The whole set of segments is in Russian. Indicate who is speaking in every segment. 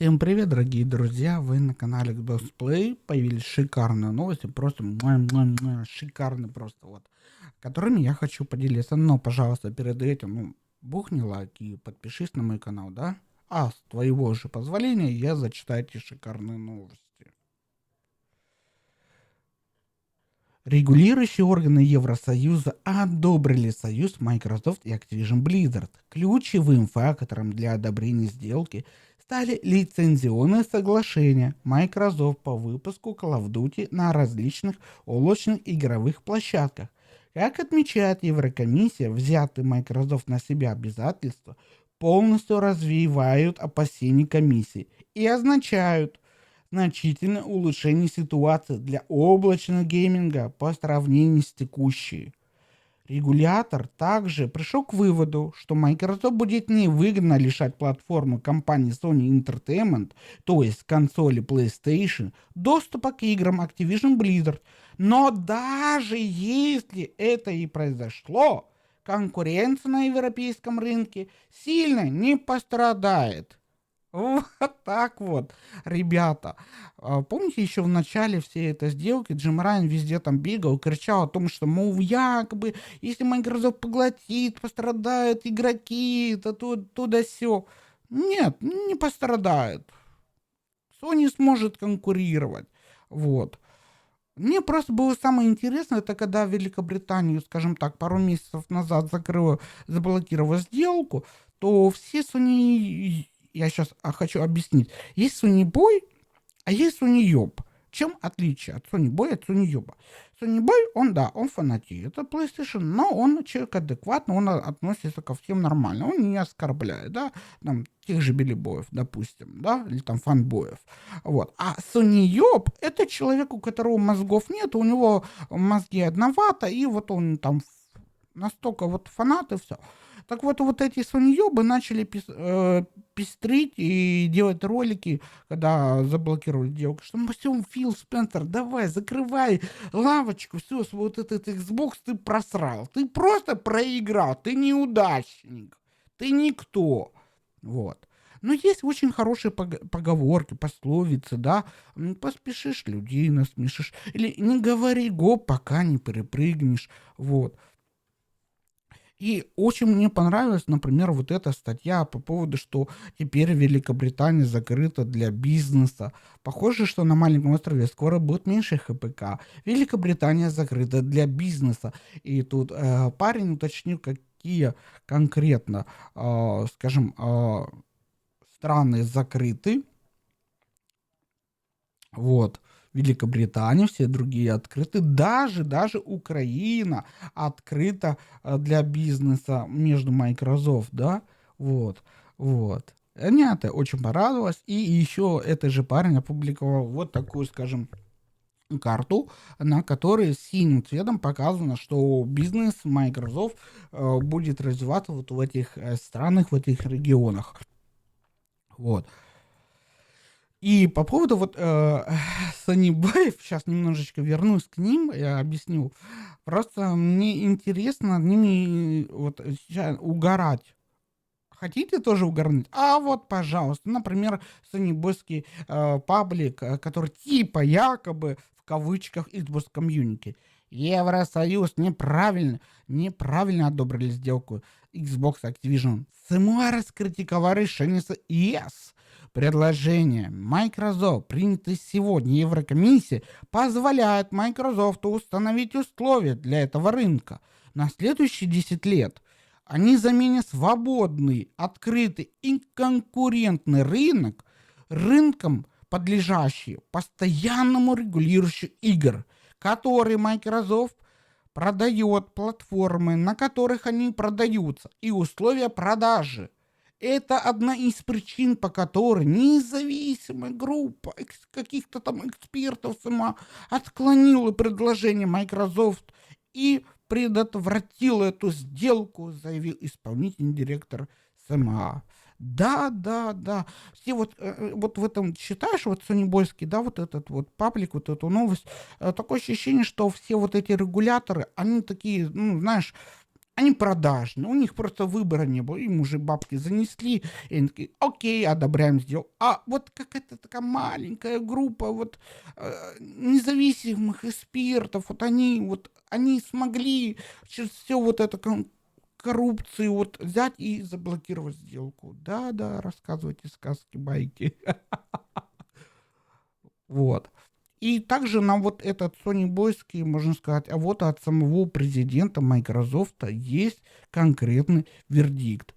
Speaker 1: Всем привет, дорогие друзья! Вы на канале Xbox Play. Появились шикарные новости, просто шикарные просто вот, которыми я хочу поделиться. Но, пожалуйста, перед этим, бухни лайк и подпишись на мой канал, да? А с твоего же позволения я зачитаю эти шикарные новости. Регулирующие органы Евросоюза одобрили союз Microsoft и Activision Blizzard. Ключевым фактором для одобрения сделки стали лицензионные соглашения Microsoft по выпуску Call of Duty на различных облачных игровых площадках. Как отмечает Еврокомиссия, взятые Microsoft на себя обязательства полностью развивают опасения комиссии и означают значительное улучшение ситуации для облачного гейминга по сравнению с текущей. Регулятор также пришел к выводу, что Microsoft будет невыгодно лишать платформы компании Sony Entertainment, то есть консоли PlayStation, доступа к играм Activision Blizzard. Но даже если это и произошло, конкуренция на европейском рынке сильно не пострадает. Вот так вот, ребята. Помните, еще в начале всей этой сделки Джим Райан везде там бегал, кричал о том, что, мол, якобы, если Microsoft поглотит, пострадают игроки, то да сё. Нет, не пострадает. Sony сможет конкурировать. Вот. Мне просто было самое интересное, это когда Великобританию, скажем так, пару месяцев назад заблокировала сделку, то все Sony, я сейчас хочу объяснить, есть Sony Boy, а есть Sony Ёб. Чем отличие от Sony Boy от Sony Ёба? Sony Boy, он фанатеет от PlayStation, но он человек адекватный, он относится ко всем нормально, он не оскорбляет, да, там, тех же билибоев, допустим, да, или там фанбоев, вот. А Sony Ёб — это человек, у которого мозгов нет, у него мозги одновато, и вот он там настолько вот фанат и все. Так вот эти соньёбы начали пестрить и делать ролики, когда заблокировали девушку, что всем Фил Спенсер, давай, закрывай лавочку, все, вот этот Xbox ты просрал, ты просто проиграл, ты неудачник, ты никто, вот. Но есть очень хорошие поговорки, пословицы, да, поспешишь, людей насмешишь, или не говори гоп, пока не перепрыгнешь, вот. И очень мне понравилась, например, вот эта статья по поводу, что теперь Великобритания закрыта для бизнеса. Похоже, что на маленьком острове скоро будет меньше ХПК. Великобритания закрыта для бизнеса. И тут парень уточнил, какие конкретно, скажем, страны закрыты. Вот. Великобритания, все другие открыты, даже Украина открыта для бизнеса между Microsoft, да, вот. Мне это очень порадовалось, и еще этот же парень опубликовал вот такую, скажем, карту, на которой синим цветом показано, что бизнес Microsoft будет развиваться вот в этих странах, в этих регионах, вот. И по поводу вот Саннибаев, сейчас немножечко вернусь к ним, я объясню. Просто мне интересно над ними вот сейчас угорать. Хотите тоже угорнуть? А вот, пожалуйста, например, саннибойский паблик, который типа якобы в кавычках Xbox комьюнити. Евросоюз неправильно одобрили сделку Xbox Activision. Самое раскритиковали решение ЕС. Предложение Microsoft, принятое сегодня Еврокомиссией, позволяет Microsoft установить условия для этого рынка на следующие 10 лет. Они заменят свободный, открытый и конкурентный рынок рынком, подлежащий постоянному регулированию игр, которые Microsoft продает, платформы, на которых они продаются, и условия продажи. Это одна из причин, по которой независимая группа каких-то там экспертов сама отклонила предложение Microsoft и предотвратила эту сделку, заявил исполнительный директор СМА. Да. Все вот в этом читаешь, вот Сонибойский, да, вот этот вот паблик, вот эту новость, такое ощущение, что все вот эти регуляторы, они такие, ну, знаешь, Они продажные, у них просто выбора не было, им уже бабки занесли, и они такие, окей, одобряем, сделал. А вот какая-то такая маленькая группа вот независимых экспертов, вот они смогли через все вот это коррупцию вот взять и заблокировать сделку. Да, рассказывайте сказки, байки. Вот. И также нам вот этот Sony Бойский, можно сказать, а вот от самого президента Microsoft есть конкретный вердикт.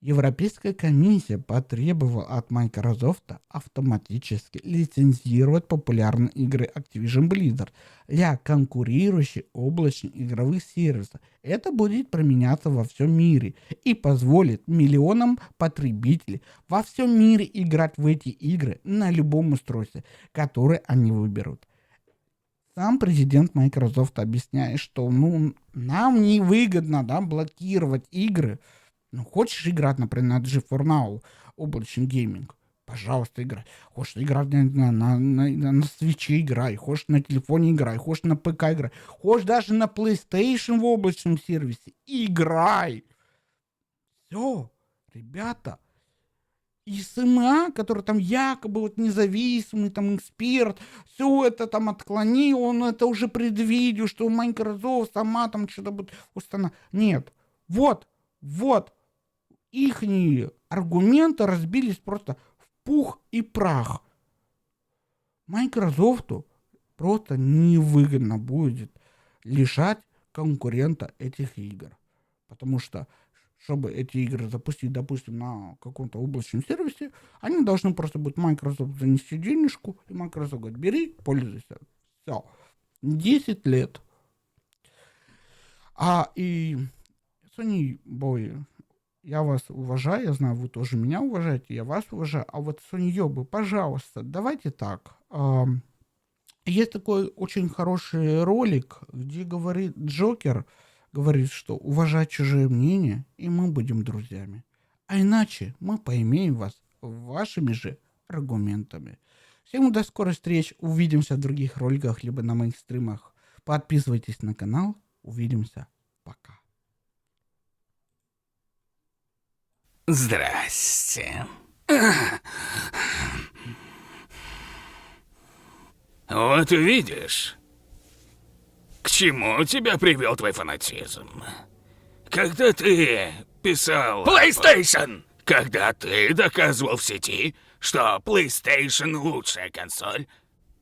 Speaker 1: Европейская комиссия потребовала от Microsoft автоматически лицензировать популярные игры Activision Blizzard для конкурирующих облачных игровых сервисов. Это будет применяться во всем мире и позволит миллионам потребителей во всем мире играть в эти игры на любом устройстве, которое они выберут. Сам президент Microsoft объясняет, что нам невыгодно блокировать игры. Хочешь играть, например, на GeForce Now, облачный гейминг, пожалуйста, играй. Хочешь играть на свече, играй. Хочешь на телефоне, играй. Хочешь на ПК, играй. Хочешь даже на PlayStation в облачном сервисе, играй. Все, ребята. И СМА, который там якобы вот независимый там эксперт, все это там отклонил, он это уже предвидел, что Microsoft сама там что-то будет установить. Нет, вот. Ихние аргументы разбились просто в пух и прах. Microsoft просто невыгодно будет лишать конкурента этих игр. Потому что, чтобы эти игры запустить, допустим, на каком-то облачном сервисе, они должны просто будет Microsoft занести денежку, и Microsoft говорит, бери, пользуйся. Все. 10 лет. И Sony Boy, я вас уважаю, я знаю, вы тоже меня уважаете, я вас уважаю. А вот Sony Йобы, пожалуйста, давайте так. Есть такой очень хороший ролик, где говорит Джокер, говорит, что уважать чужие мнения, и мы будем друзьями. А иначе мы поимеем вас вашими же аргументами. Всем до скорой встречи, увидимся в других роликах, либо на моих стримах. Подписывайтесь на канал, увидимся, пока.
Speaker 2: Здрасте. Вот увидишь, к чему тебя привел твой фанатизм. Когда ты писал... PlayStation! Когда ты доказывал в сети, что PlayStation лучшая консоль,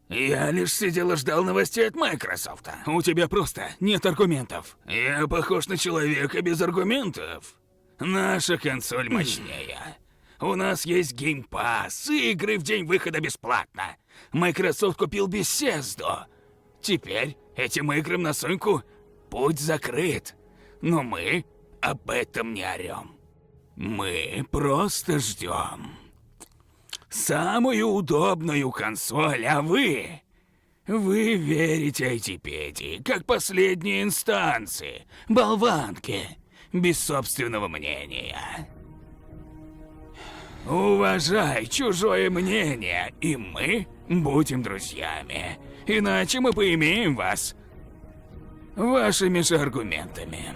Speaker 2: я лишь сидел и ждал новостей от Microsoft. У тебя просто нет аргументов. Я похож на человека без аргументов. Наша консоль мощнее. У нас есть Game Pass, игры в день выхода бесплатно. Microsoft купил Bethesda. Теперь этим играм на Соньку путь закрыт. Но мы об этом не орем. Мы просто ждем самую удобную консоль, а вы верите айтипедии, как последние инстанции, болванки, без собственного мнения. Уважай чужое мнение, и мы будем друзьями. Иначе мы поимеем вас вашими же аргументами.